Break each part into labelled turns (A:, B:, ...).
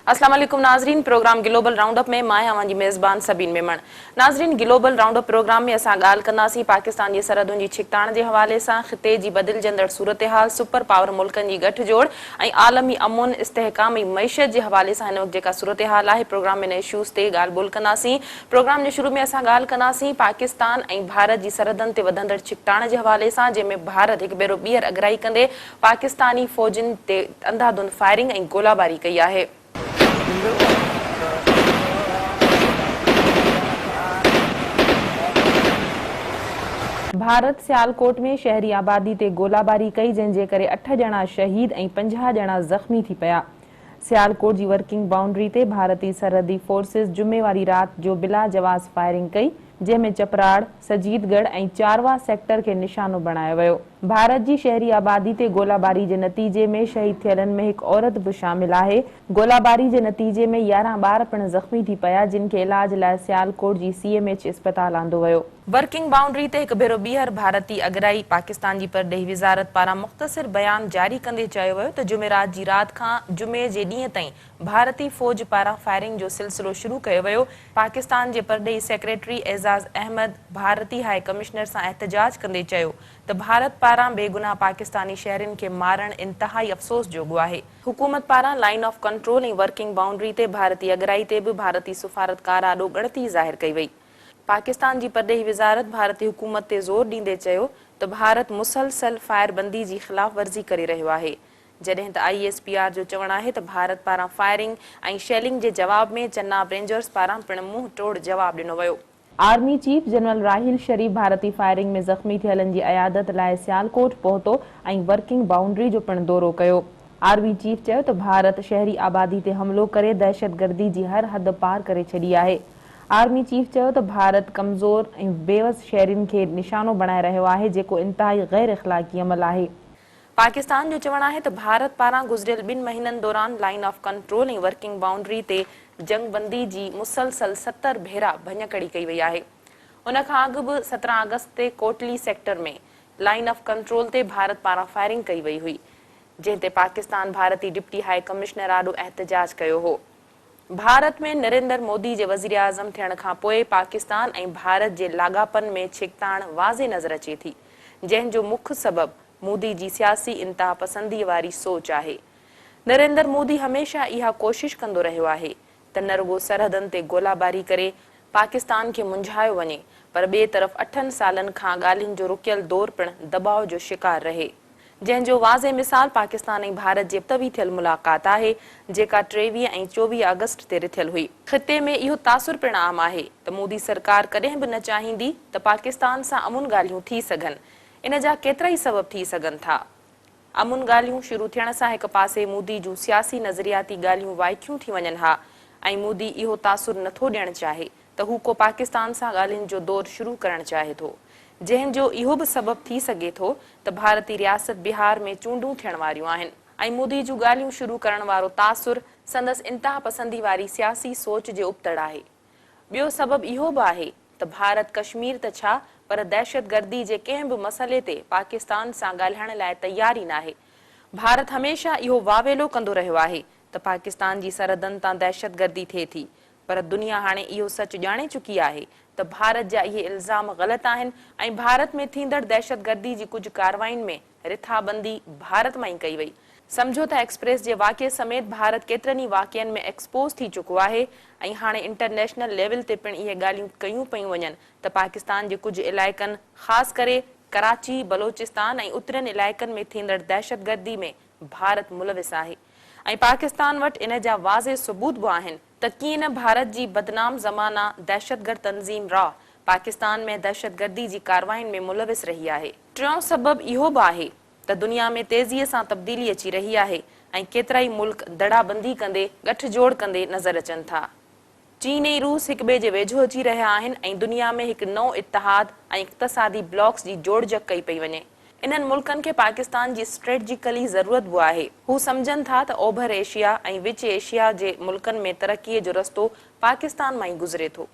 A: अस्सलाम वालेकुम नाजरीन, प्रोग्राम ग्लोबल राउंड अप में मां आवां जी मेज़बान सबीन मेमण। नाजरीन, ग्लोबल राउंड अप प्रोग्राम में असां ॻाल्हि कंदासीं पाकिस्तान जी सरहदुनि जी छिकताण जे हवाले सां, ख़िते जी बदिलजंदड़ सूरत हाल, सुपर पावर मुल्कनि जी गठजोड़ ऐं आलमी अमुन, इस्तेहकाम ऐं मईशत जे हवाले सां हिन वक़्तु जेका सूरत हाल आहे प्रोग्राम में इन इशूज़ ते ॻाल्हि ॿोल कंदासीं। प्रोग्राम जे शुरू में असां ॻाल्हि कंदासीं पाकिस्तान ऐं भारत जी सरहदनि ते वधंदड़ छिकताण जे हवाले सां, जंहिंमें भारत हिकु भेरो ॿीहर अगराई कंदे पाकिस्तानी फ़ौजियुनि ते अंधाधुंध फायरिंग ऐं गोलाबारी कई आहे। भारत सियालकोट में शहरी आबादी ते गोलाबारी कई, जंहिंजे करे 8 ॼणा शहीद ऐं 50 ॼणा ज़ख़्मी थी पिया। सियालकोट जी वर्किंग बाउंड्री ते भारतीय सरहदी फोर्सिस जुमे वारी राति जो बिला जवाज़ फायरिंग कई, जंहिंमें चपराड़, सजीदगढ़ ऐं चारवा सेक्टर खे निशानो बणायो वियो। भारत जी शहरी आबादी ते गोलाबारी जे नतीजे में शहीद थियलनि में हिकु औरत बि शामिल आहे। गोलाबारी जे नतीजे में 11 ॿार पिणु ज़ख़्मी थी पिया, जिन खे इलाज लाइ सियालकोट जी CMH अस्पताल आंदो वियो। वर्किंग बाउंड्री ते हिकु भेरो ॿीहर भारती अगराई पाकिस्तान जी परॾेही विज़ारत पारां मुख़्तसिर बयान जारी कंदे चयो वियो त जुमेरात जी राति खां जुमे जे ॾींहं ताईं भारतीय फ़ौज पारां फायरिंग जो सिलसिलो शुरू कयो वियो। पाकिस्तान जे परॾेही सेक्रेटरी एज़ाज़ अहमद भारती हाई कमिश्नर सां एहतजाज कंदे चयो त भारत पारां बेगुनाह पाकिस्तानी शहरियुनि खे मारणु इंतहाई अफ़सोस जोॻो आहे। हुकूमत पारां लाइन ऑफ कंट्रोल ऐं वर्किंग बाउंड्री ते भारतीय अगराई ते बि भारतीय सफ़ारतकार आॾो ॻणती ज़ाहिर कई वई। पाकिस्तान जी परॾेही विज़ारत भारतीय हुकूमत ते ज़ोर ॾींदे चयो त भारत मुसलसल फायरबंदी जी ख़िलाफ़ वर्ज़ी करे रहियो आहे, जॾहिं त ISPR जो चवणु आहे त भारत पारां फायरिंग ऐं शेलिंग जे जवाब में चन्नाब रेंजर्स पारां पिणु मुंहुं तोड़ जवाब ॾिनो वियो। आर्मी चीफ जनरल राहिल शरीफ भारतीय फायरिंग में ज़ख़्मी थियलनि जी अयादत लाइ सियालकोट पहुतो ऐं वर्किंग बाउंड्री जो पिणु दौरो कयो। आर्मी चीफ चयो त भारत शहरी आबादी ते हमिलो करे दहशतगर्दी जी हर हद पार करे छॾी आहे। आर्मी चीफ चयो त भारत कमज़ोर ऐं बेवस शहरियुनि खे निशानो बणाए रहियो आहे, जेको इंतहाई गैर इख़लाक़ी अमल आहे। पाकिस्तान जो चवणु आहे त भारत पारां गुज़िरियल 2 महीननि दौरान लाइन ऑफ कंट्रोल ऐं वर्किंग बाउंड्री ते जंगबंदी जी मुसलसल 70 भेरा भञकड़ी कई वई आहे। उन खां अॻु बि 17 अगस्त ते कोटली सेक्टर में लाइन ऑफ कंट्रोल ते भारत पारां फायरिंग कई वई हुई, जंहिं ते पाकिस्तान भारतीय डिप्टी हाई कमिश्नर आॾो एहतजाज कयो हो। भारत में नरेंद्र मोदी जे वज़ीर आज़म थियण खां पोइ पाकिस्तान ऐं भारत जे लाॻापन में छिकताण वाज़े नज़र अचे थी, जंहिंजो मुख्य सबबु मोदी जी सियासी इंतहा पसंदीअ वारी सोच आहे। नरेंद्र मोदी हमेशह इहा कोशिश कंदो रहियो आहे त न रुॻो सरहदनि ते गोलाबारी करे पाकिस्तान खे मुंझायो वञे, पर ॿिए तरफ़ 8 सालनि खां ॻाल्हियुनि जो रुकियल दौरु पिणु दबाव जो शिकार रहे, जंहिंजो वाज़े मिसाल पाकिस्तान ऐं भारत जे तवी थियल मुलाक़ात आहे, जेका 23 ऐं 24 अगस्त ते रिथियल हुई। ख़िते में इहो तासुर पिणु आम आहे त मोदी सरकार कॾहिं बि न चाहींदी त पाकिस्तान सां अमुन ॻाल्हियूं थी सघनि। इन जा केतिरा ई सबब थी सघनि था। अमुन ॻाल्हियूं शुरू थियण सां हिकु पासे मोदी जूं सियासी नज़रियाती ॻाल्हियूं वाइकियूं थी वञनि हा, ऐं मोदी इहो तासुर नथो ॾियणु चाहे त हू को पाकिस्तान सां ॻाल्हियुनि जो दौरु शुरू करणु चाहे थो, जंहिंजो इहो बि सबबु थी सघे थो त भारतीय रियासत बिहार में चूंडूं थियण वारियूं आहिनि ऐं मोदी जूं ॻाल्हियूं शुरू करण वारो तासुर संदसि इंतहा पसंदी वारी सियासी सोच जे उबतड़ आहे। ॿियो सबबु इहो बि आहे त भारत कश्मीर त छा, पर दहशतगर्दी जे कंहिं बि मसइले ते पाकिस्तान सां ॻाल्हाइण लाइ तयार ई नाहे। भारत हमेशह इहो वावेलो कंदो रहियो आहे त पाकिस्तान जी सरहदनि तां दहशतगर्दी थिए थी, पर दुनिया हाणे इहो सच ॼाणे चुकी आहे त भारत जा इहे इल्ज़ाम ग़लति आहिनि ऐं भारत में थींदड़ दहशतगर्दी जी कुझु कार्रवाइयुनि में रिथाबंदी भारत मां ई कई वई। समझौता एक्सप्रेस जे वाक़िए समेत भारत केतिरनि ई वाक़िअनि में एक्सपोज़ थी चुको आहे ऐं हाणे इंटरनेशनल लेवल ते पिणु इहे ॻाल्हियूं कयूं पयूं वञनि त पाकिस्तान जे कुझु इलाइक़नि, ख़ासि करे कराची, बलोचिस्तान ऐं उतरनि इलाइक़नि में थींदड़ दहशतगर्दी में भारत मुलविस आहे ऐं पाकिस्तान वटि इन जा वाज़े सबूत बि आहिनि त कीअं न भारत जी बदनाम ज़माना दहशतगर्द तंज़ीम रॉ पाकिस्तान में दहशतगर्दी जी कार्रवाइयुनि में मुलविस रही आहे। टियों सबबु इहो बि आहे त दुनिया में तेज़ीअ सां तब्दीली अची रही आहे ऐं केतिरा ई मुल्क दड़ाबंदी कंदे गठजोड़ कंदे नज़र अचनि था। चीन ऐं रूस हिक ॿिए जे वेझो अची रहिया आहिनि ऐं दुनिया में हिकु नओं इतिहाद ऐं इक़्तिसादी ब्लॉक्स जी जोड़जक कई पई वञे। इन्हनि मुल्कनि खे पाकिस्तान जी स्ट्रेटजिकली ज़रूरत बि आहे। हू सम्झनि था त ओभर एशिया ऐं विच एशिया जे मुल्कनि में तरक़ीअ जो रस्तो पाकिस्तान मां ई गुज़रे थो।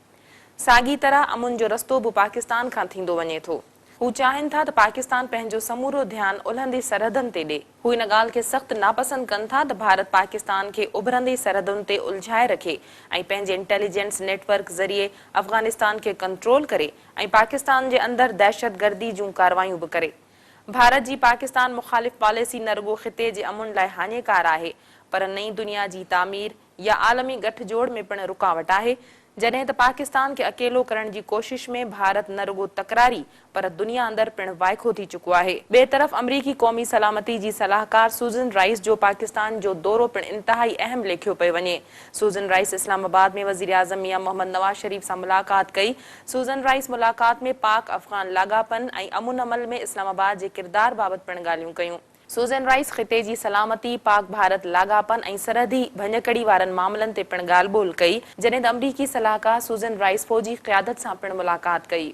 A: साॻी तरह अमुन जो रस्तो बि पाकिस्तान खां थींदो वञे थो। हू चाहिनि था त पाकिस्तान पंहिंजो समूरो ध्यानु उलहंदी सरहदनि ते ॾे। हू इन ॻाल्हि खे सख़्तु नापसंद कनि था त भारत पाकिस्तान खे उभरंदी सरहदुनि ते उलझाए रखे ऐं पंहिंजे इंटेलिजेंस नेटवर्क ज़रिए अफ़गानिस्तान खे कंट्रोल करे ऐं पाकिस्तान जे अंदरि दहशतगर्दी जूं कार्रवायूं बि करे। भारत जी पाकिस्तान मुख़ालिफ़ पॉलिसी न रुॻो ख़िते जे अमुन लाइ हाञेकार आहे, पर नई दुनिया जी तामीर या आलमी गठजोड़ में पिणु रुकावट आहे, जॾहिं त पाकिस्तान खे अकेलो करण जी कोशिश में भारत न रुॻो तकरारी पर दुनिया अंदरि पिणु वाइखो थी चुको आहे। ॿिए तरफ़ अमरीकी क़ौमी सलामती जी सलाहकार सूज़न राइस जो पाकिस्तान जो दौरो पिणु इंतहाई अहम लेखियो पियो वञे। सूज़न राइस इस्लामाबाद में वज़ीर आज़म मियां मोहम्मद नवाज़ शरीफ सां मुलाक़ात कई। सूज़न राइस मुलाक़ात में पाक अफ़गान लाॻापन ऐं अमुन अमल में इस्लामाबाद जे किरदार बाबति पिणु ॻाल्हियूं कयूं। सूज़न राइस ख़िते जी सलामती, पाक भारत लाॻापन ऐं सरहदी भञकड़ी वारनि मामलनि ते पिणु ॻाल्हि ॿोल कई, जॾहिं त अमरीकी सलाहकार सूज़न राइस फ़ौजी क़यादत सां पिणु मुलाक़ात कई।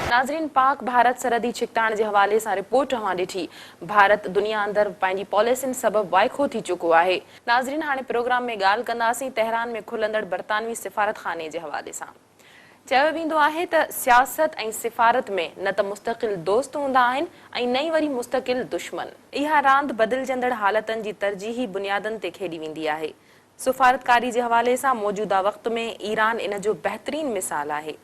A: नाज़रीन, पाक भारत सरहदी छिकताण जे हवाले सां रिपोर्ट अवां ॾिठी। भारत दुनिया अंदरि पंहिंजी पॉलिसियुनि सबबि वाइखो थी चुको आहे। नाज़रीन, हाणे प्रोग्राम में ॻाल्हि कंदासीं तेहरान में खुलंदड़ बरतानवी सिफ़ारतखाने जे हवाले सां। चयो वेंदो आहे त सियासत ऐं सिफ़ारत में न त मुस्तक़िल दोस्त हूंदा आहिनि ऐं न ई वरी मुस्तक़िल दुश्मन। इहा रांदि बदिलजंदड़ हालतनि जी तरजीही बुनियादनि ते खेॾी वेंदी आहे। सिफ़ारतकारी जे हवाले सां मौजूदा वक़्त में ईरान इन जो बहितरीन मिसाल आहे।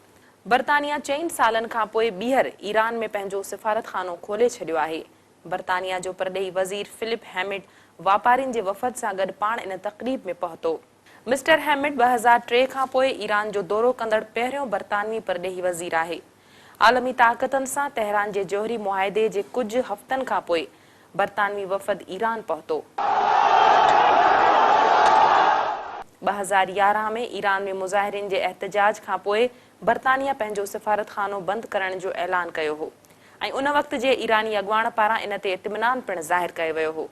A: बरतानिया 4 सालनि खां पोइ ॿीहर ईरान में पंहिंजो सिफ़ारतखानो खोले छॾियो आहे। बरतानिया जो परॾेही वज़ीर फिलिप हैमिड वापारियुनि जे वफ़द सां गॾु पाण इन तक़रीब में पहुतो। मिस्टर हैमिड 2003 खां पोइ ईरान जो दौरो कंदड़ पहिरियों बरतानवी परॾेही वज़ीर आहे। आलमी ताक़तनि सां तेहरान जे जौहरी मुआहिदे जे कुझु हफ़्तनि खां पोइ बरतानवी वफ़द ईरान पहुतो। 2011 में ईरान में मुज़ाहिरीन जे एहतजाज खां पोइ बरतानिया पंहिंजो सिफ़ारतखानो बंदि करण जो ऐलान कयो हो ऐं उन वक़्त जे ईरानी अॻुवाण पारां इन ते इत्मिनान पिणु ज़ाहिर कयो वियो हो।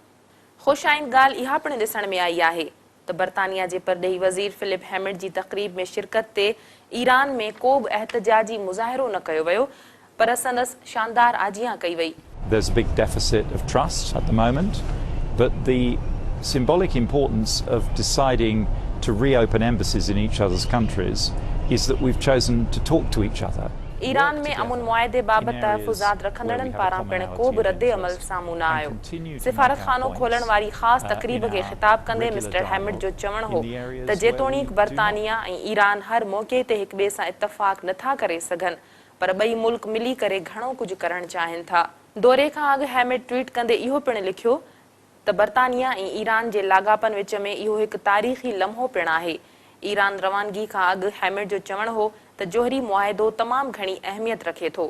A: ख़ुशाइन ॻाल्हि इहा पिणु ॾिसण में आई आहे त बरतानिया जे परॾेही वज़ीर फिलिप हैमिड जी तक़रीब में शिरकत ते ईरान में को बि एहतजाजी मुज़ाहिरो न कयो वियो, पर संदसि शानदार आजियां कई वई।
B: There's a big deficit of trust at the moment, but the symbolic importance of deciding to reopen embassies in each other's countries is that we've chosen to talk to each other.
A: Iran में अमुन मुआहिदे बाबति तहफ़ुज़ात रखंदड़नि पारां पिणु को बि रद्द अमल साम्हूं न आयो। सिफ़ारतखानो खोलण वारी ख़ासि तक़रीब खे ख़िताब कंदे मिस्टर हैमिड जो चवणु हो त जेतोणीकि बरतानिया ऐं ईरान हर मौक़े ते हिक ॿिए सां इतफ़ाक़ नथा करे सघनि, पर ॿई मुल्क मिली करे घणो कुझु करणु चाहिनि था। दौरे खां अॻु हैमिड ट्वीट कंदे इहो पिणु लिखियो त बरतानिया ऐं ईरान जे लाॻापन विच में इहो हिकु तारीख़ी लम्हो पिणु आहे। ईरान रवानगी खां अॻु हैमिड जो चवणु हो त जोहरी मुआहिदो तमामु घणी अहमियत रखे थो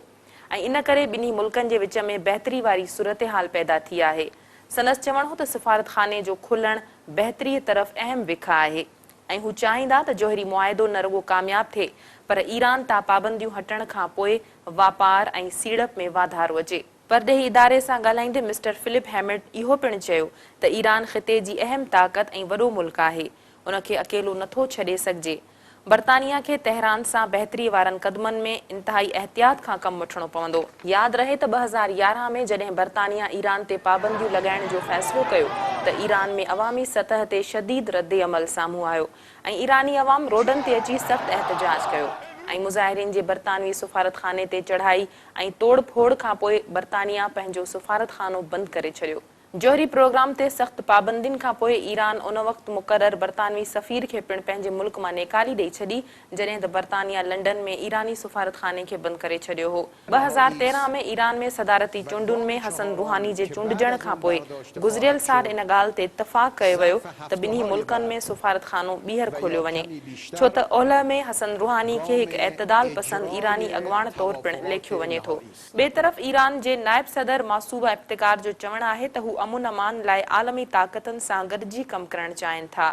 A: ऐं इन करे ॿिन्ही मुल्कनि जे विच में बहितरी वारी सूरत-हाल पैदा थी आहे। संदसि चवणु हो त सिफ़ारतखाने जो खुलणु बहितरीअ तरफ़ अहम विख आहे ऐं हू चाहींदा त जोहरी मुआहिदो न रुॻो कामयाबु थिए, पर ईरान तां पाबंदियूं हटण खां पोइ वापार ऐं सीड़प में वाधारो अचे। परॾेही इदारे सां ॻाल्हाईंदे मिस्टर फिलिप हैमिड इहो पिणु चयो त ईरान ख़िते जी अहम ताक़त ऐं वॾो मुल्क आहे, उनखे अकेलो नथो छॾे सघिजे। बरतानिया खे तेहरान सां बहितरी वारनि क़दमनि में इंतहाई एहतियात खां कमु वठणो पवंदो। यादि रहे त 2011 में जॾहिं बरतानिया ईरान ते पाबंदियूं लॻाइण जो फ़ैसिलो कयो त ईरान में अवामी सतह ते शदीद रद्द अमल साम्हूं आयो ऐं ईरानी अवाम रोडनि ते अची सख़्तु एहतजाज कयो ऐं मुज़ाहिरीन जे बरतानवी सिफ़ारतखाने ते चढ़ाई ऐं तोड़ फोड़ खां पोइ बरतानिया पंहिंजो सिफ़ारतखानो बंदि करे छॾियो। जोहरी प्रोग्राम ते सख़्तु पाबंदियुनि खां पोइ ईरान उन वक़्तु मुक़ररु बरतानवी सफ़ीर खे पिणु पंहिंजे मुल्क मां नेकाली ॾेई छॾी, जॾहिं त बरतानिया लंडन में ईरानी सिफ़ारतखाने खे बंदि करे छॾियो हो। 2013 में ईरान में सदारती चूंडुनि में हसन रूहानी जे चूंडजण खां पोइ गुज़िरियल साल इन ॻाल्हि ते इतफ़ाक़ कयो वियो त ॿिन्ही मुल्कनि में सिफ़ारतखानो ॿीहर खोलियो वञे, छो त ओलह में हसन रूहानी खे हिकु एतदाल पसंद ईरानी अॻुवाण तौरु पिणु लेखियो वञे थो। ॿिए तरफ़ ईरान जे नायब सदर मासूबा इफ्तिकार जो चवणु आहे त हू अमुन अमान लाइ आलमी ताक़तुनि सां गॾिजी कमु करणु चाहिनि था।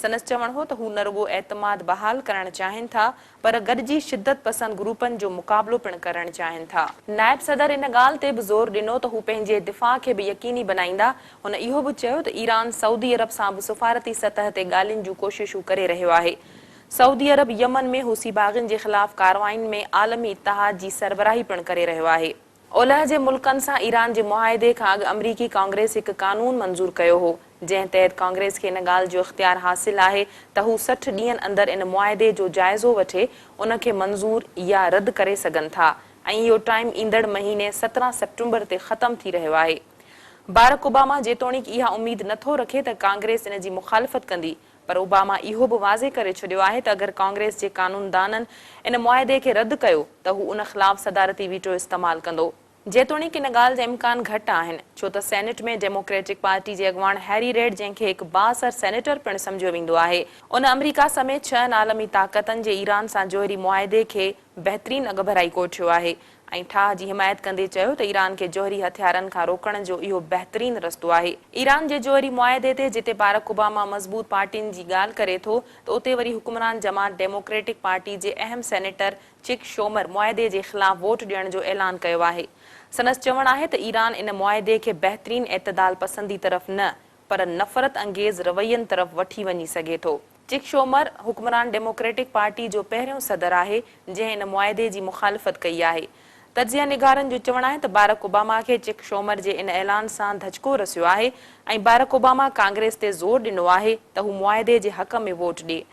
A: संदसि चवणु हो त हू न रुॻो एतमाद बहाल करणु चाहिनि था, पर गॾिजी शिदत पसंद ग्रुपनि जो मुक़ाबिलो पिणु करणु चाहिनि था। नायब सदर इन ॻाल्हि ते बि ज़ोर ॾिनो त हू पंहिंजे दिफ़ा खे बि यकीनी बनाईंदा। हुन इहो बि चयो त ईरान सऊदी अरब सां बि सिफ़ारती सतह ते ॻाल्हियुनि जूं कोशिशूं करे रहियो आहे। सऊदी अरब यमन में हुसी बाग़नि जे ख़िलाफ़ कार्रवाइनि में आलमी इत्तेहाद जी सरबराही पिणु करे रहियो आहे। ओलह जे मुल्कनि सां ईरान जे मुआहिदे खां अॻु अमरीकी कांग्रेस हिकु क़ानून मंज़ूर कयो हो जंहिं तहत कांग्रेस खे इन ॻाल्हि जो इख़्तियार हासिल आहे त हू 60 ॾींहनि अंदरि इन मुआहिदे जो जाइज़ो वठे उन खे मंज़ूर या रद्द करे सघनि था ऐं इहो टाइम ईंदड़ महीने 17 सेप्टेम्बर ते ख़तम थी रहियो आहे। बारक ओबामा जेतोणीकि इहा उमेद नथो रखे त कांग्रेस इन जी मुखालिफ़त कंदी, पर ओबामा इहो बि वाज़े करे छॾियो आहे त अगरि कांग्रेस जे कानूनदाननि इन मुआहिदे खे रद्द कयो त हू उन ख़िलाफ़ सदारती वीटो इस्तेमालु कंदो। जेतोणीकि इन ॻाल्हि जा इम्कान घटि आहिनि छो त सेनेट में डेमोक्रेटिक पार्टी जे अॻुवाण हैरी रेड, जंहिंखे हिकु बाअसर सेनेटर पिणु सम्झियो वेंदो आहे, उन अमरीका समेत 6 आलमी ताक़तनि जे ईरान सां जोहरी मुआहिदे खे बहितरीन अॻभराई कोठियो आहे ऐं ठाह जी हिमायत कंदे चयो त ईरान खे जोहरी हथियारनि खां रोकण जो इहो बहितरीन रस्तो आहे। ईरान जे जोहरी मुआहिदे ते जिते बारक ओबामा मज़बूत पार्टियुनि जी ॻाल्हि करे थो त उते वरी हुक्मरान जमात डेमोक्रेटिक पार्टी जे अहम सेनेटर चिक शोमर मुआहिदे जे ख़िलाफ़ वोट ॾियण जो ऐलान कयो आहे। संदसि चवणु आहे त ईरान इन मुआहिदे खे बहितरीन एतदाल पसंदी तरफ़ न पर नफ़रत अंगेज़ रवैयनि तरफ़ वठी वञी सघे थो। चिक शोमर हुक्मरान डेमोक्रेटिक पार्टी जो पहिरियों सदर आहे जंहिं इन मुआहिदे जी मुखालिफ़त कई आहे। तजिया निगारनि जो चवणु आहे त बारक ओबामा खे चिक शोमर जे इन ऐलान सां धचको रसियो आहे ऐं बारक ओबामा कांग्रेस ते ज़ोर ॾिनो आहे त हू मुआहिदे जे हक़ में वोट ॾिए।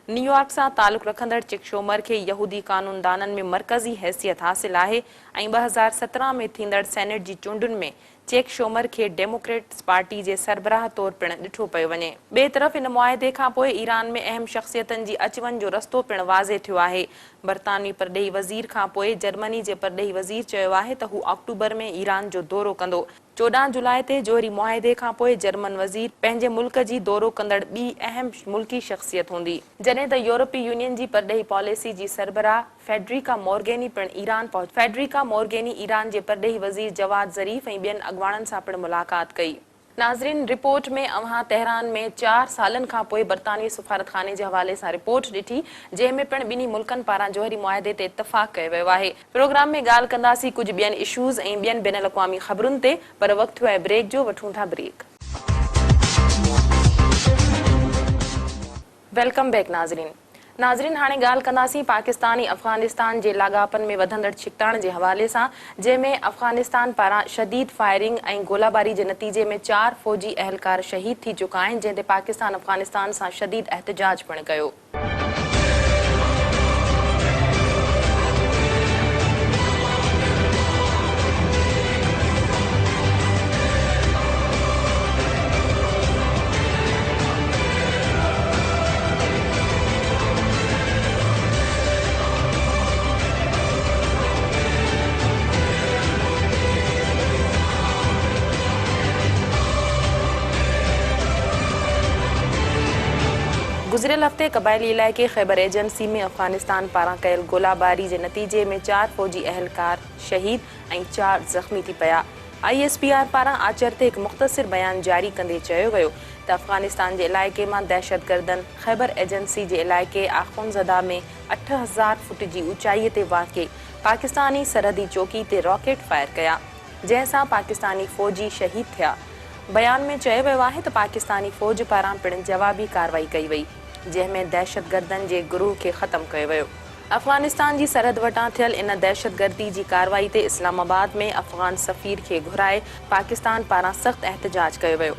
A: न्यूयॉर्क सां तालुक़ रखंदड़ चिक शोमर खे यहूदी कानूनदाननि में मरकज़ी हैसियत हासिल आहे ऐं 2017 में थींदड़ सेनेट जी चूंडुनि में चिक शोमर खे डेमोक्रेट्स पार्टी जे सरबराह तौर पिणु ॾिठो पियो वञे। ॿिए तरफ़ इन मुआहिदे खां पोइ ईरान में अहम शख़्सियतनि जी अचवञ जो रस्तो पिणु वाज़े थियो आहे। बरतानवी परॾेही वज़ीर खां पोइ जर्मनी जे परॾेही वज़ीर चयो आहे त हू अक्टूबर में ईरान जो दौरो कंदो। 14 जुलाई ते जोहरी मुआहिदे खां पोइ जर्मन वज़ीर पंहिंजे मुल्क जी दौरो कंदड़ ॿी अहम मुल्की शख़्सियत हूंदी, जॾहिं त यूरोपी यूनियन जी परॾेही पॉलिसी जी सरबराह फेडरिका मोर्गेनी पिणु ईरान पहुची। फेडरिका मोर्गेनी ईरान जे परॾेही वज़ीर जवाद ज़रीफ़ ऐं ॿियनि अॻुवाणनि सां पिणु मुलाक़ात कई। नाज़रीन, रिपोर्ट में अव्हां तेहरान में 4 सालनि खां पोइ बरतानवी सफ़ारतखाने जे हवाले सां रिपोर्ट ॾिठी, जंहिं में पिणु ॿिन्ही मुल्कनि पारां जोहरी मुआहिदे ते इतफ़ाक़ कयो वियो आहे। प्रोग्राम में ॻाल्हि कंदासीं कुझु ॿियनि इशूज़ ऐं ॿियनि बैन अल-अक़वामी ख़बरुनि ते, पर वक़्तु थियो आहे ब्रेक जो। वठूं था ब्रेक। वेलकम बैक नाज़रीन, हाणे ॻाल्हि कंदासीं पाकिस्तानी अफ़गानिस्तान जे लाॻापन में वधंदड़ छिकताण जे हवाले सां, जंहिंमें अफ़गानिस्तान पारां शदीद फायरिंग ऐं गोलाबारी जे नतीजे में 4 फ़ौजी अहलकार शहीद थी चुका आहिनि, जंहिं ते पाकिस्तान अफ़गानिस्तान सां शदीद एहतिजाज पिणु कयो। गुज़िरियल हफ़्ते क़बाइली इलाइक़े ख़ैबर एजेंसी में अफ़गानिस्तान पारां कयल गोलाबारी जे नतीजे में 4 फ़ौजी अहलकार शहीद ऐं 4 ज़ख़्मी थी पिया। ISPR पारां आचर ते हिकु मुख़्तसिर बयान जारी कंदे चयो वियो त अफ़गानिस्तान जे इलाइक़े मां दहशतगर्दनि ख़ैबर एजेंसी जे इलाइक़े आख़ुनज़दा में 8000 फुट जी ऊचाईअ ते वाक़िए पाकिस्तानी सरहदी चौकी ते रॉकेट फायर कया, जंहिं सां पाकिस्तानी फ़ौजी शहीद थिया। बयान में चयो वियो आहे त पाकिस्तानी फ़ौज पारां पिणु जवाबी कार्रवाई कई वई, जंहिंमें दहशतगर्दनि जे गुरूह खे ख़तमु कयो वियो। अफ़गानिस्तान जी सरहद वटां थियल इन दहशतगर्दी जी कार्रवाई ते इस्लामाबाद में अफ़गान सफ़ीर खे घुराए पाकिस्तान पारां सख़्तु एहतिजाज कयो वियो।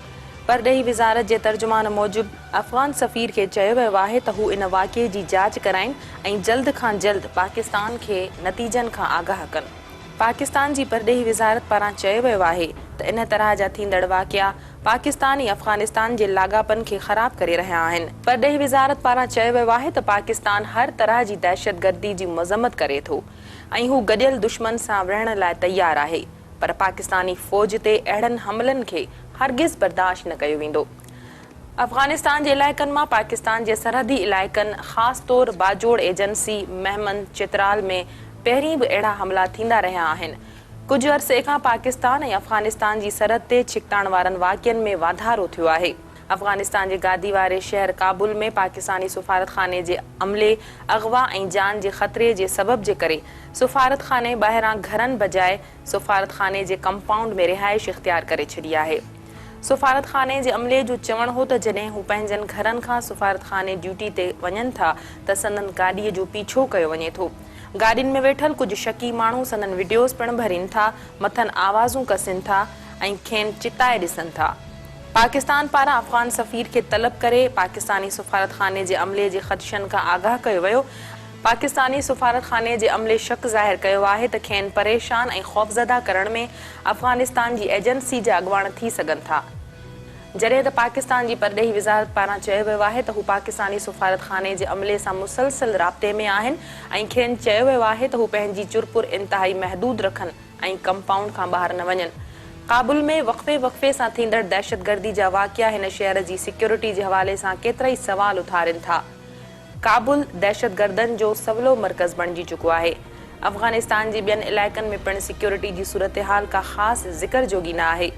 A: परॾेही विज़ारत जे तर्जुमान मूजिबि अफ़गान सफ़ीर खे चयो वियो आहे त हू इन वाक़िए जी जाच कराइनि ऐं जल्द खां जल्द पाकिस्तान खे नतीजनि खां आगाह कनि। पाकिस्तान जी परॾेही विज़ारत पारां चयो वियो आहे त इन तरह जा थींदड़ वाक़िया पाकिस्तानी अफ़गानिस्तान जे लाॻापन खे ख़राब करे रहिया आहिनि। परॾेही विज़ारत पारां चयो वियो आहे त पाकिस्तान हर तरह जी दहशतगर्दी जी मज़म्मत करे थो ऐं हू गॾियल दुश्मन सां विढ़ण लाइ तयारु आहे, पर पाकिस्तानी फ़ौज ते अहिड़नि हमलनि खे हरगिज़ बर्दाश्त न कयो वेंदो। अफ़गानिस्तान जे इलाइक़नि मां पाकिस्तान जे सरहदी इलाइक़नि ख़ासि तौर बाजोड़ एजेंसी महमन चित्राल में पहिरीं बि अहिड़ा हमला थींदा रहिया आहिनि। कुझु अरसे खां पाकिस्तान ऐं अफ़गानिस्तान जी सरहद ते छिकताण वारनि वाक़िअनि में वाधारो थियो आहे। अफ़गानिस्तान जे गादी वारे शहर काबुल में पाकिस्तानी सफ़ारतखाने जे अमले अग़वा ऐं जान जे ख़तरे जे सबब जे करे सफ़ारतखाने ॿाहिरां घरनि बजाए सफ़ारतखाने जे कंपाउंड में रिहाइश इख़्तियार करे छॾी आहे। सफ़ारतखाने जे अमले जो चवणु हो त जॾहिं हू पंहिंजनि घरनि खां सफ़ारतखाने ड्यूटी ते वञनि था त संदन गाॾीअ जो पीछो कयो वञे थो। गाॾियुनि में वेठल कुझु शकी माण्हू संदन वीडियोज़ पिणु भरीनि था, मथनि आवाज़ूं कसिनि था ऐं खेनि चिताए ॾिसनि था। पाकिस्तान पारां अफ़गान सफ़ीर खे तलब करे पाकिस्तानी सफ़ारतखाने जे अमले जे ख़दशनि खां आगाह कयो वियो। पाकिस्तानी सफ़ारतखाने जे अमले शक ज़ाहिर कयो आहे त खेनि परेशान ऐं ख़ौफ़ज़दा करण में अफ़गानिस्तान जी एजेंसी जा अॻुवाण थी सघनि था। जॾहिं त पाकिस्तान जी परॾेही वज़ारत पारां चयो वियो आहे त हू पाकिस्तानी सफ़ारतखाने जे अमले सां मुसलसल राब्ते में आहिनि ऐं खेनि चयो वियो आहे त हू पंहिंजी चुरपुर इंतिहाई महदूद रखनि ऐं कंपाउंड खां ॿाहिरि न वञनि। काबुल में वक़फ़े सां थींदड़ दहशतगर्दी जा वाक़िया हिन शहर जी सिक्योरिटी जे हवाले सां केतिरा ई सवाल उथारिनि था। काबुल दहशतगर्दनि जो सवलो मर्कज़ बणिजी चुको आहे। अफ़गानिस्तान जे ॿियनि इलाइक़नि में पिणु सिक्योरिटी जी सूरत हाल का ख़ासि ज़िक्र जोगी न आहे।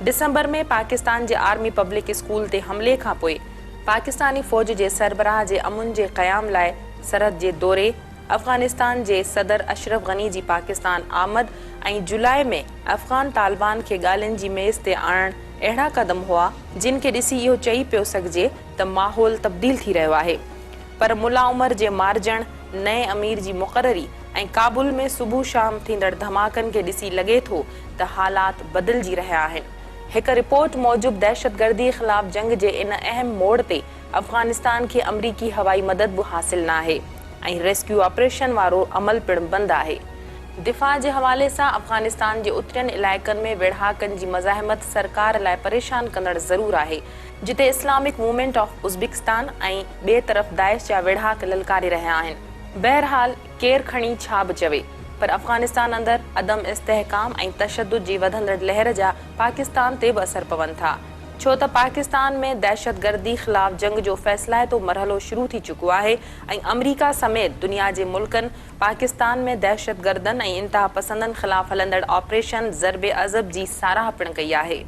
A: डिसंबर में पाकिस्तान जे आर्मी पब्लिक स्कूल ते हमले खां पोइ पाकिस्तानी फ़ौज जे सरबराह जे अमुन जे क़याम लाइ सरहद जे दौरे, अफ़गानिस्तान जे सदर अशरफ गनी जी पाकिस्तान आमद ऐं जुलाई में अफ़गान तालिबान खे ॻाल्हियुनि जी मेज़ ते आणणु अहिड़ा क़दम हुआ जिन खे ॾिसी इहो चई पियो सघिजे त माहौल तब्दील थी रहियो आहे। पर मुला उमर जे मारिजण, नए अमीर जी मुक़ररी ऐं काबुल में सुबुह शाम थींदड़ धमाकनि खे ॾिसी लॻे थो त हालात बदिलजी रहिया आहिनि। हिक रिपोर्ट मूजिबि दहशतगर्दी ख़िलाफ़ जंग जे इन अहम मोड़ ते अफ़गानिस्तान खे अमरीकी हवाई मदद बि हासिल न आहे ऐं रेस्क्यू ऑपरेशन वारो अमल पिणु बंदि आहे। दिफ़ा जे हवाले सां अफ़गानिस्तान जे उतरियनि इलाइक़नि में वेढ़ाकनि जी मज़ाहिमत सरकार लाइ परेशान कंदड़ ज़रूरु आहे, जिते इस्लामिक मूवमेंट ऑफ उज़्बेकिस्तान ऐं ॿिए तरफ़ दाइश जा वेढ़ाक ललकारे रहिया आहिनि। बहरहाल केरु खणी छा बि चवे, पर अफ़गानिस्तान अंदरि अदम इस्तेहकाम ऐं तशद्दुद जी वधंदड़ लहर जा पाकिस्तान ते बि असर पवनि था, छो त पाकिस्तान में दहशतगर्दी ख़िलाफ़ जंग जो फ़ैसिलाइतो मरहलो शुरू थी चुको आहे ऐं अमरीका समेत दुनिया जे मुल्कनि पाकिस्तान में दहशतगर्दनि ऐं इंतिहा पसंदनि ख़िलाफ़ हलंदड़ ऑपरेशन ज़र्बे अज़ब जी साराह पिणु कई आहे।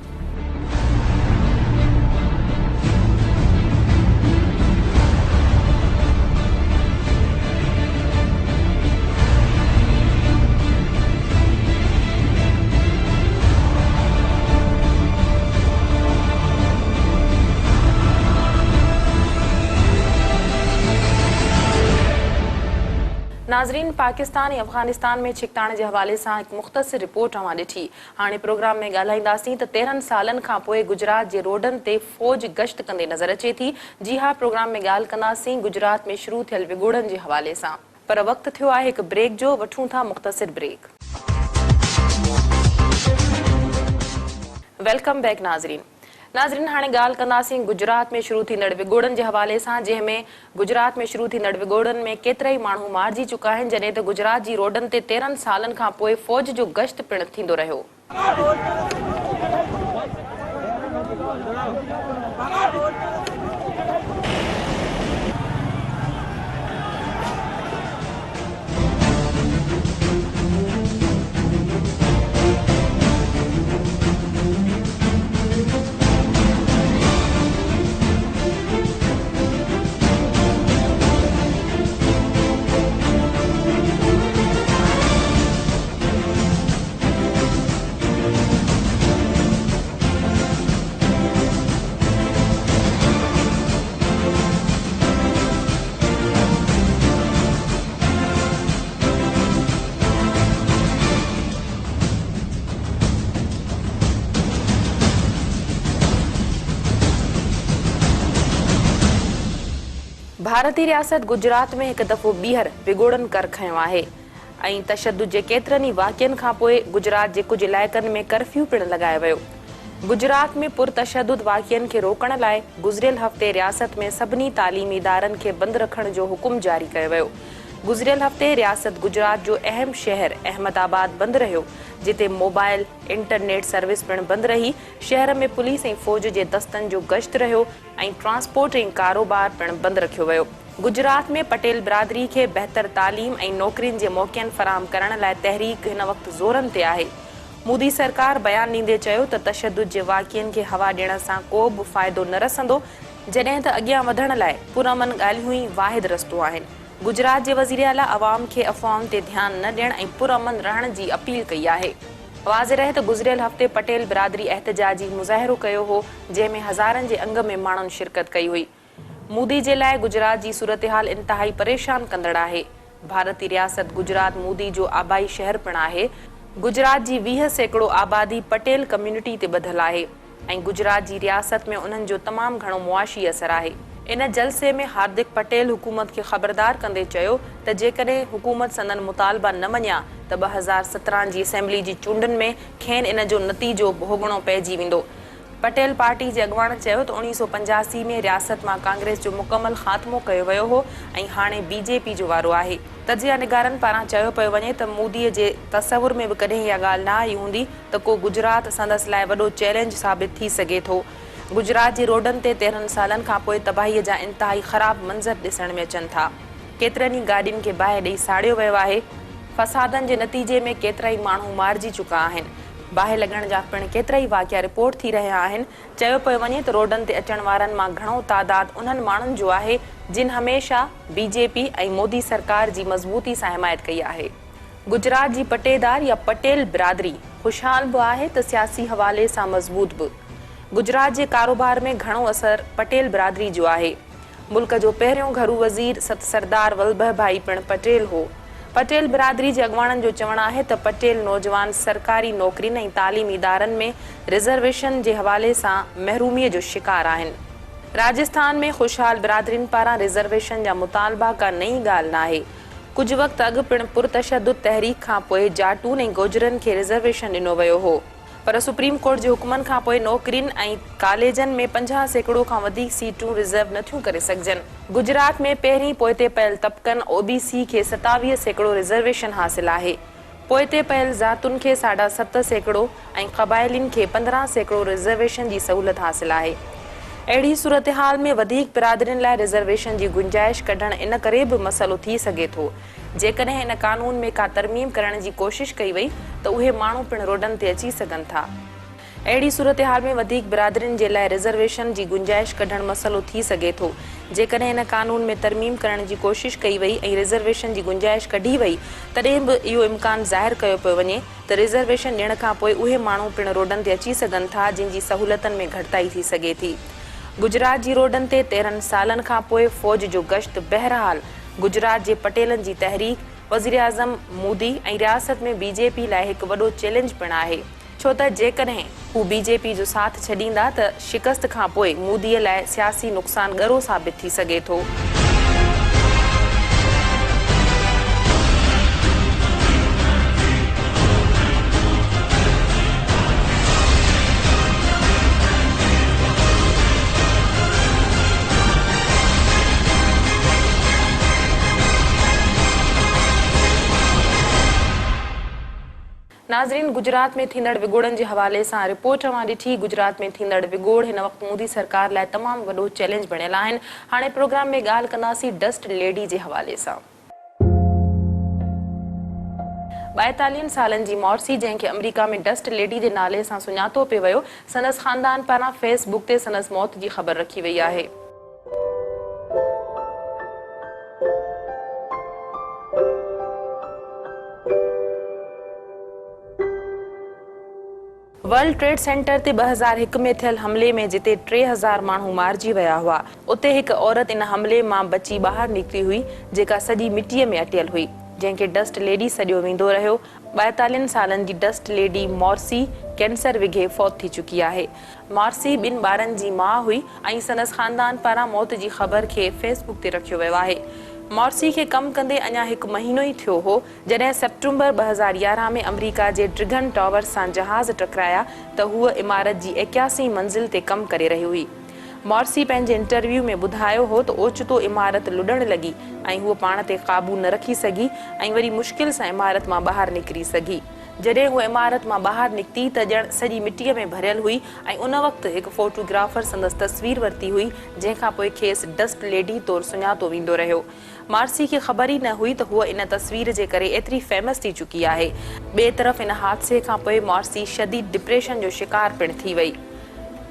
A: नाज़रीन, पाकिस्तान ऐं अफ़गानिस्तान में छिकताण जे हवाले सां हिकु मुख़्तसिर रिपोर्ट अवां ॾिठी। हाणे प्रोग्राम में ॻाल्हाईंदासीं त 13 सालनि खां पोइ गुजरात जे रोडनि ते फ़ौज गश्त कंदे नज़र अचे थी। जी हा, प्रोग्राम में ॻाल्हि कंदासीं गुजरात में शुरू थियल विगोड़नि जे हवाले सां। पर वक़्तु थियो आहे हिकु ब्रेक जो, वठूं था मुख़्तसिर ब्रेक। वेलकम बैक नाज़रीन। हाणे ॻाल्हि कंदासीं गुजरात में शुरू थींदड़ विगोड़नि जे हवाले सां, जंहिंमें गुजरात में शुरू थींदड़ विगोड़नि में केतिरा ई माण्हू मारिजी चुका आहिनि, जॾहिं त गुजरात जी रोडनि ते 13 सालनि खां पोइ फ़ौज जो गश्त पिणु थींदो रहियो। भारतीय रियासत गुजरात में हिकु दफ़ो ॿीहर विगोड़नि कर खंयो आहे ऐं तशद्दुद जे केतिरनि ई वाक़ियनि खां पोइ गुजरात जे कुझु इलाइक़नि में कर्फ्यू पिणु लॻायो वियो। गुजरात में पुरतशद्दुद वाक़ियनि खे रोकण लाइ गुज़िरियल हफ़्ते रियासत में सभिनी तालीमी इदारनि खे बंदि रखण जो हुकुम जारी कयो वियो। गुज़िरियल हफ़्ते रियासत गुजरात जो अहम शहर अहमदाबाद बंदि रहियो, जिते मोबाइल इंटरनेट सर्विस पिणु बंदि रही। शहर में पुलिस ऐं फ़ौज जे दस्तनि जो गश्त रहियो ऐं ट्रांसपोर्ट ऐं कारोबार पिणु बंदि रखियो वियो। गुजरात में पटेल बिरादरी खे बहितर तालीम ऐं नौकरियुनि जे मौक़नि फराहम करण लाइ तहरीक हिन वक़्तु ज़ोरनि ते आहे। मोदी सरकार बयानु ॾींदे चयो त तशद्दुद जे वाक़ियनि खे हवा ॾियण सां को बि फ़ाइदो न रसंदो, जॾहिं त अॻियां वधण लाइ पुरअमन ॻाल्हियूं ई वाहिद रस्तो आहिनि। गुजरात जे वज़ीर आला अवाम खे अफ़वाहुनि ते ध्यानु न ॾियण ऐं पुरअमन रहण जी अपील कई आहे। वाज़े रहे त गुज़िरियल हफ़्ते पटेल बिरादरी एहतजाजी मुज़ाहिरो कयो हो, जंहिंमें हज़ारनि जे अंग में माण्हुनि शिरकत कई हुई। मोदी जे लाइ गुजरात जी सूरत हाल इंतिहाई परेशान कंदड़ आहे। भारतीय रियासत गुजरात मोदी जो आबाई शहर पिणु आहे। गुजरात जी 20% आबादी पटेल कम्यूनिटी ते ॿधल आहे। ऐं गुजरात जी रियासत में उन्हनि जो तमामु घणो मुआशी असर आहे। इन जलसे में हार्दिक पटेल हुकूमत खे ख़बरदार कंदे चयो त जेकॾहिं हुकूमत संदन मुतालबा न मञिया त 2017 जी असेंबली जी चूंडुनि में खेनि इन जो नतीजो भोगणो पइजी वेंदो। पटेल पार्टी जे अॻुवाण चयो त 1985 में रियासत मां कांग्रेस जो मुकमल ख़ात्मो कयो वियो हो ऐं हाणे बीजेपी जो वारो आहे। तजिया निगारनि पारां चयो पियो वञे त मोदीअ जे तसवुर में बि कॾहिं इहा ॻाल्हि न आई हूंदी त को गुजरात संदसि लाइ वॾो चैलेंज साबित थी सघे थो। गुजरात जे रोडनि ते 13 सालनि खां पोइ तबाहीअ जा इंतिहाई ख़राब मंज़र ॾिसण में अचनि था। केतिरनि ई गाॾियुनि खे बाहि ॾेई साड़ियो वियो आहे। फसादनि जे नतीजे में केतिरा ई माण्हू मारिजी चुका आहिनि। बाहि लॻण जा पिणु केतिरा ई वाक़िया रिपोर्ट थी रहिया आहिनि। चयो पियो वञे त रोडनि ते अचण वारनि मां घणो तादाद उन्हनि माण्हुनि जो आहे जिन हमेशह बीजेपी ऐं मोदी सरकार जी मज़बूती सां हिमायत कई आहे। गुजरात जी पटेदार या पटेल बिरादरी ख़ुशहाल बि आहे त सियासी हवाले सां मज़बूत बि। गुजरात जे कारोबार में घणो असर पटेल बिरादरी जो आहे। मुल्क जो पहिरियों घरू वज़ीर सत सरदार वल्लभ भाई पिणु पटेल हो। पटेल बिरादरी जे अॻुवाणनि जो चवणु आहे त पटेल नौजवान सरकारी नौकरियुनि ऐं तालीमी इदारनि में रिज़र्वेशन जे हवाले सां महरूमीअ जो शिकार आहिनि। राजस्थान में ख़ुशहाल बिरादरियुनि पारां रिज़र्वेशन जा मुतालबा का नई ॻाल्हि न आहे। कुझु वक़्तु अॻु पिणु पुरतशदुद तहरीक खां पोइ जाटून ऐं गोजरनि खे रिज़र्वेशन ॾिनो वियो हो, पर सुप्रीम कोर्ट जे हुकमनि खां पोइ नौकरियुनि ऐं कॉलेजनि में 50% खां वधीक सीटूं रिज़र्व नथियूं करे सघजनि। गुजरात में पहिरीं पोइते पयल तबक़नि ओबीसी खे 27% रिज़र्वेशन हासिल आहे। पोइते पयल ज़ातुनि खे 7.5% ऐं क़बाइलियुनि खे 15% रिज़र्वेशन जी सहूलियत हासिल आहे। अहिड़ी सूरतहाल में वधीक बिरादरियुनि लाइ रिज़र्वेशन जी गुंजाइश कढणु इन करे बि मसइलो थी सघे थो। जेकॾहिं इन कानून में का तरमीम करण जी कोशिश कई वई त उहे माण्हू पिणु रोडनि ते अची सघनि था। अहिड़ी सूरतहाल में वधीक बिरादरियुनि जे लाइ रिज़र्वेशन जी गुंजाइश कढणु मसइलो थी सघे थो। जेकॾहिं इन कानून में तरमीम करण जी कोशिश कई वई ऐं रिज़र्वेशन जी गुंजाइश कढी वई तॾहिं बि इहो इम्कान ज़ाहिर कयो पियो वञे त रिज़र्वेशन ॾियण खां पोइ उहे माण्हू पिणु रोडनि ते अची सघनि था जिन जी सहूलियतनि में घटिताई थी सघे थी। गुजरात जी रोडनि ते 13 सालनि खां पोइ फ़ौज जो गश्त बहरहाल गुजरात जे पटेलनि जी तहरीक, वज़ीर आज़म मोदी ऐं रियासत में बीजेपी लाइ हिकु वॾो चैलेंज पिणु आहे, छो त जेकॾहिं हू बीजेपी जो साथ छॾींदा त शिकस्त खां पोइ मोदीअ लाइ सियासी नुक़सान ॻरो साबित थी सघे थो। नाज़रीन, गुजरात में थींदड़ विगोड़नि जे हवाले सां रिपोर्ट मां ॾिठी। गुजरात में थींदड़ विगोड़ हिन वक़्तु मोदी सरकार लाइ तमामु वॾो चैलेंज बणियल आहिनि। हाणे प्रोग्राम में ॻाल्हि कंदासीं डस्ट लेडी जे हवाले सां। 42 सालनि जी मॉर्सी, जंहिंखे अमेरिका में डस्ट लेडी जे नाले सां सुञातो पियो वियो, संदसि ख़ानदान पारां फेसबुक ते संदसि मौत जी ख़बर रखी वई आहे। वर्ल्ड ट्रेड सेंटर ते 2001 में थियल हमले में जिते 3000 माण्हू मारिजी विया हुआ, उते हिकु औरत इन हमले मां बची ॿाहिरि निकिती हुई जेका सॼी मिटीअ में अटियल हुई, जंहिंखे डस्ट लेडी सॾियो वेंदो रहियो। 42 सालनि जी डस्ट लेडी मॉर्सी कैंसर विघे फौत थी चुकी आहे। मॉर्सी 2 ॿारनि जी माउ हुई ऐं संदसि ख़ानदान पारां मौत जी ख़बर खे फेसबुक ते रखियो वियो आहे। मॉर्सी खे कमु कंदे अञा 1 महीनो ई थियो हो जॾहिं सेप्टेंबर 2011 में अमेरिका जे ट्रिगन टावर सां जहाज़ टकराया त हूअ इमारत जी 81 मंज़िल ते कमु करे रही हुई। मॉर्सी पंहिंजे इंटरव्यू में ॿुधायो हो त ओचितो इमारत लुॾण लॻी ऐं हूअ पाण ते क़ाबू न रखी सघी ऐं वरी मुश्किल सां इमारत मां ॿाहिरि निकिरी सघी। जॾहिं हूअ इमारत मां ॿाहिरि निकिती त ॼण सॼी मिटीअ में भरियल हुई ऐं उन वक़्तु हिकु फोटोग्राफर संदसि तस्वीर वरिती हुई, जंहिंखां पोइ खेसि डस्ट लेडी तौरु सुञातो वेंदो रहियो। मॉर्सी खे ख़बर ई न हुई त हूअ इन तस्वीर जे करे एतिरी फेमस थी चुकी आहे। ॿिए तरफ़ इन हादसे खां पोइ मॉर्सी शदीद डिप्रेशन जो शिकार पिणु थी वई।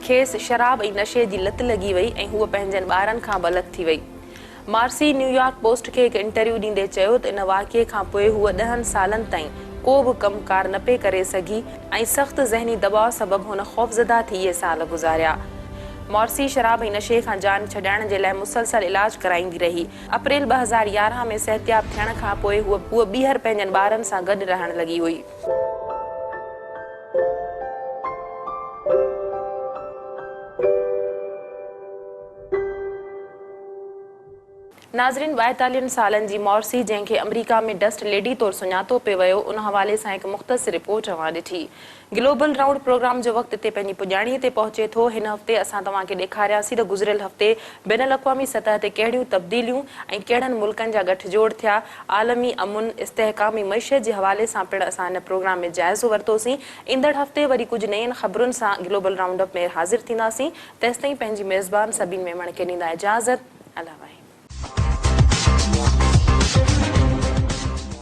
A: खेसि शराब ऐं नशे जी लत लॻी वई ऐं हूअ पंहिंजनि ॿारनि खां बि अलॻि थी वई। मॉर्सी न्यूयॉर्क पोस्ट खे हिकु इंटरव्यू ॾींदे चयो त इन वाक़िए खां पोइ हूअ 10 सालनि ताईं को बि कमकार न पे करे सघी ऐं सख़्तु ज़हनी दबाव सबबु हुन ख़ौफ़ज़दा थी इहे साल गुज़ारिया। मॉर्सी शराब ऐं नशे खां जान छॾाइण जे लाइ मुसलसल इलाज कराईंदी रही। अप्रैल 2011 में सिहतयाब थियण खां पोइ हूअ ॿीहर पंहिंजनि ॿारनि सां गॾु रहण लॻी हुई। नाज़रीन 42 सालनि जी मॉर्सी जंहिंखे अमेरिका में डस्ट लेडी तौरु सुञातो पियो वियो उन हवाले सां हिकु मुख़्तसिर रिपोर्ट रवां ॾिठी। ग्लोबल राउंड प्रोग्राम जो वक़्तु हिते पंहिंजी पुॼाणीअ ते पहुचे थो। हिन हफ़्ते असां तव्हांखे ॾेखारियासीं त गुज़िरियल हफ़्ते बैन अल-अक़वामी सतह ते कहिड़ियूं तब्दीलियूं ऐं कहिड़नि मुल्कनि जा गठजोड़ थिया। आलमी अमुन इस्तेहकामी मईशत जे हवाले सां पिणु असां हिन प्रोग्राम में जाइज़ो वरितोसीं। ईंदड़ हफ़्ते वरी कुझु नयुनि ख़बरुनि सां ग्लोबल राउंड अप में हाज़िर थींदासीं। तेसिताईं पंहिंजी मेज़बान सभिनी मेमण खे ॾींदा इजाज़त। अल्लाह वाहे।